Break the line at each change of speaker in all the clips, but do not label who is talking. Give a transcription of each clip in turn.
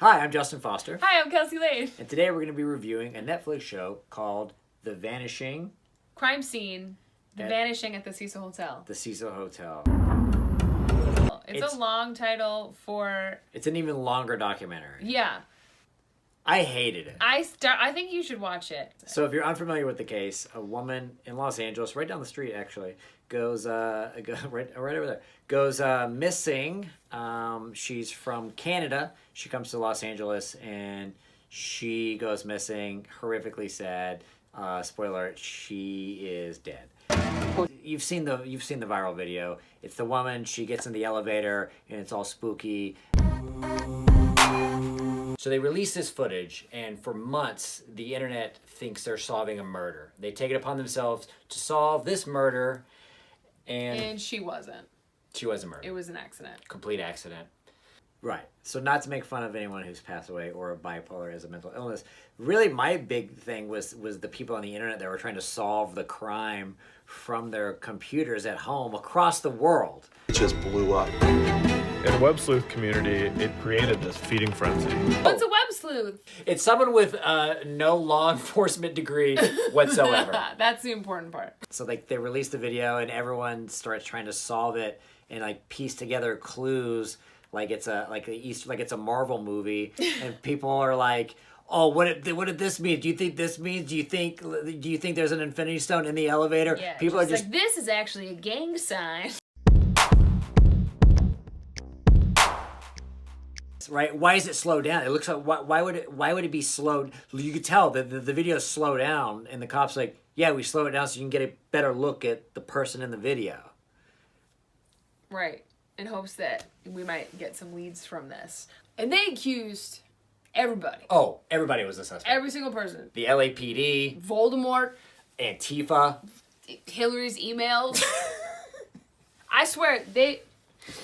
Hi, I'm Justin Foster.
Hi, I'm Kelsey Lane.
And today we're going to be reviewing a Netflix show called The Vanishing.
Crime scene. The Vanishing at the Cecil Hotel.
The Cecil Hotel.
It's a long title for...
It's an even longer documentary.
Yeah.
I hated it.
I think you should watch it.
So if you're unfamiliar with the case, a woman in Los Angeles, right down the street actually, goes right over there, goes missing. She's from Canada. She comes to Los Angeles and she goes missing. Horrifically sad. Spoiler alert, she is dead. You've seen the viral video. It's the woman, she gets in the elevator and it's all spooky. So they release this footage, and for months, the internet thinks they're solving a murder. They take it upon themselves to solve this murder, and
she wasn't.
She wasn't murdered.
It was an accident.
Complete accident. Right. So not to make fun of anyone who's passed away or bipolar as a mental illness. Really, my big thing was the people on the internet that were trying to solve the crime from their computers at home across the world.
It just blew up.
In the web sleuth community, it created this feeding frenzy.
What's a web sleuth?
It's someone with no law enforcement degree whatsoever.
That's the important part.
So they released the video and everyone starts trying to solve it and piece together clues like it's a Marvel movie, and people are like, oh, what did this mean? Do you think this means? Do you think there's an Infinity Stone in the elevator?
Yeah,
people are just
like, this is actually a gang sign.
Right? Why is it slowed down? It looks like why would it be slowed? You could tell that the video slow down, and the cops like, yeah, we slow it down so you can get a better look at the person in the video.
Right. In hopes that we might get some leads from this. And they accused everybody.
Oh, everybody was a suspect.
Every single person.
The LAPD,
Voldemort,
Antifa,
Hillary's emails. I swear, they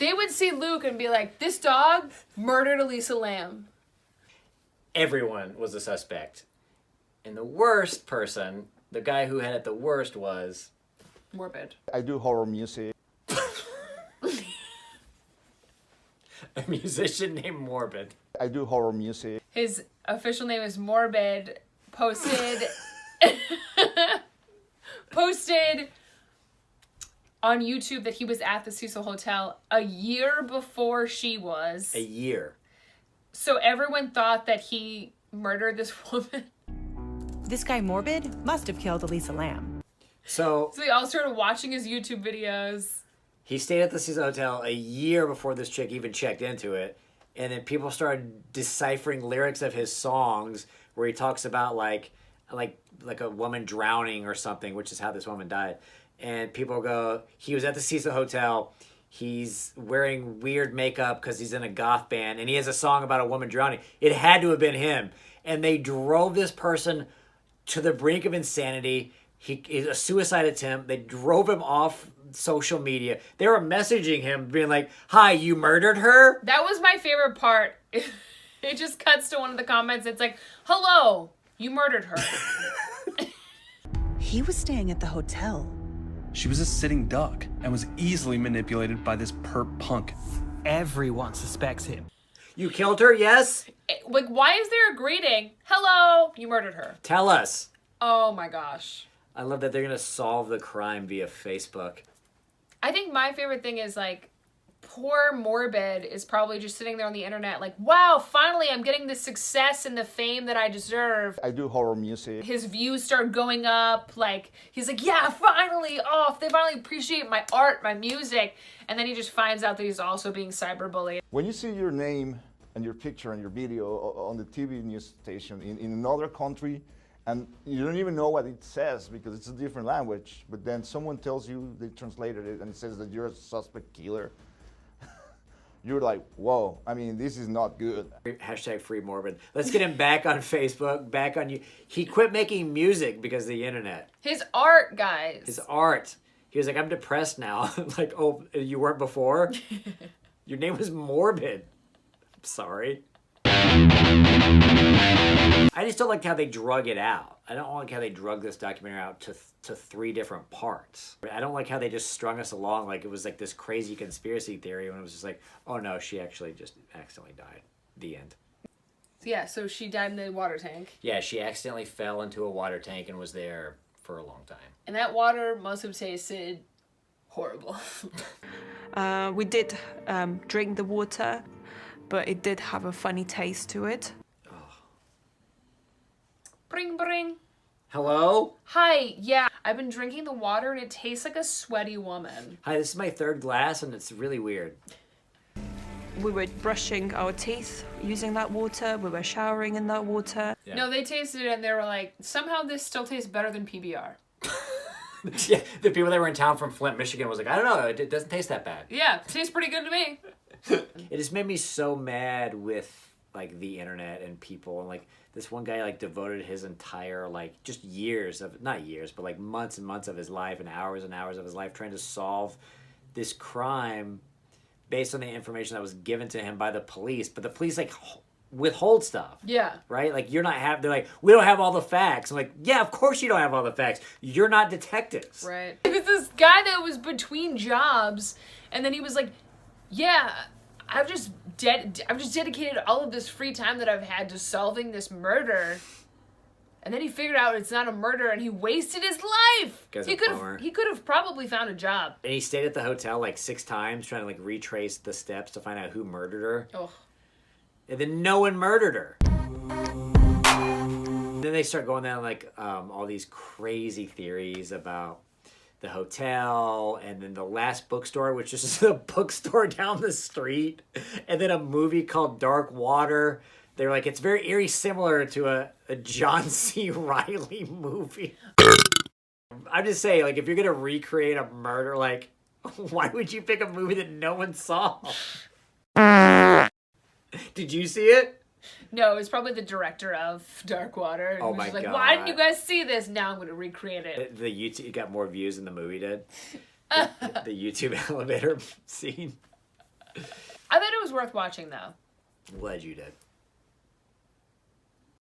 would see Luke and be like, this dog murdered Elisa Lam.
Everyone was a suspect. And the worst person, the guy who had it the worst, was...
Morbid.
I do horror music.
A musician named Morbid.
I do horror music.
His official name is Morbid. Posted on YouTube that he was at the Cecil Hotel a year before she was.
A year.
So everyone thought that he murdered this woman.
This guy Morbid must have killed Elisa Lam.
So
they all started watching his YouTube videos.
He stayed at the Cecil Hotel a year before this chick even checked into it. And then people started deciphering lyrics of his songs where he talks about like a woman drowning or something, which is how this woman died. And people go, he was at the Cecil Hotel. He's wearing weird makeup because he's in a goth band. And he has a song about a woman drowning. It had to have been him. And they drove this person to the brink of insanity. A suicide attempt. They drove him off social media. They were messaging him being like, hi, you murdered her?
That was my favorite part. It just cuts to one of the comments. It's like, hello, you murdered her.
He was staying at the hotel.
She was a sitting duck and was easily manipulated by this perp punk.
Everyone suspects him.
You killed her, yes?
Like, why is there a greeting? Hello, you murdered her.
Tell us.
Oh my gosh.
I love that they're going to solve the crime via Facebook.
I think my favorite thing is, like, poor Morbid is probably just sitting there on the internet like, wow, finally I'm getting the success and the fame that I deserve.
I do horror music.
His views start going up. Like, he's like, yeah, finally, they finally appreciate my art, my music. And then he just finds out that he's also being cyberbullied.
When you see your name and your picture and your video on the TV news station in another country, and you don't even know what it says because it's a different language, but then someone tells you, they translated it, and it says that you're a suspect killer. You're like, whoa, I mean, this is not good.
Hashtag free Morbid. Let's get him back on Facebook, back on you. He quit making music because of the internet.
His art, guys.
His art. He was like, I'm depressed now. Like, oh, you weren't before? Your name was Morbid. I'm sorry. I just don't like how they drug it out. I don't like how they drug this documentary out to 3 different parts. I don't like how they just strung us along like it was like this crazy conspiracy theory when it was just like, oh no, she actually just accidentally died. The end.
Yeah, so she died in the water tank.
Yeah, she accidentally fell into a water tank and was there for a long time.
And that water must have tasted horrible.
We did drink the water, but it did have a funny taste to it.
Bring, bring.
Hello?
Hi, yeah. I've been drinking the water and it tastes like a sweaty woman.
Hi, this is my third glass and it's really weird.
We were brushing our teeth using that water. We were showering in that water.
Yeah.
No, they tasted it and they were like, somehow this still tastes better than PBR.
Yeah, the people that were in town from Flint, Michigan was like, I don't know, it doesn't taste that bad.
Yeah, tastes pretty good to me.
It just made me so mad with like the internet and people, and like this one guy like devoted his entire like just years of, not years, but like months and months of his life and hours of his life trying to solve this crime based on the information that was given to him by the police. But the police like withhold stuff.
Yeah.
Right? Like they're like, we don't have all the facts. I'm like, yeah, of course you don't have all the facts. You're not detectives.
Right. It's this guy that was between jobs, and then he was like, yeah, I've just dedicated all of this free time that I've had to solving this murder. And then he figured out it's not a murder, and he wasted his life. He could have probably found a job.
And he stayed at the hotel like 6 times trying to like retrace the steps to find out who murdered her.
Oh.
And then no one murdered her. Then they start going down like all these crazy theories about the hotel, and then the last bookstore, which is just a bookstore down the street, and then a movie called Dark Water. They're like, it's very eerie, similar to a John C. Reilly movie. I'm just saying, like, if you're gonna recreate a murder, like, why would you pick a movie that no one saw? Did you see it?
No, it's probably the director of Dark Water.
Oh
He was
my
just like,
God.
why didn't you guys see this? Now I'm going to recreate it.
The YouTube got more views than the movie did. The YouTube elevator scene.
I thought it was worth watching, though.
I'm glad you did.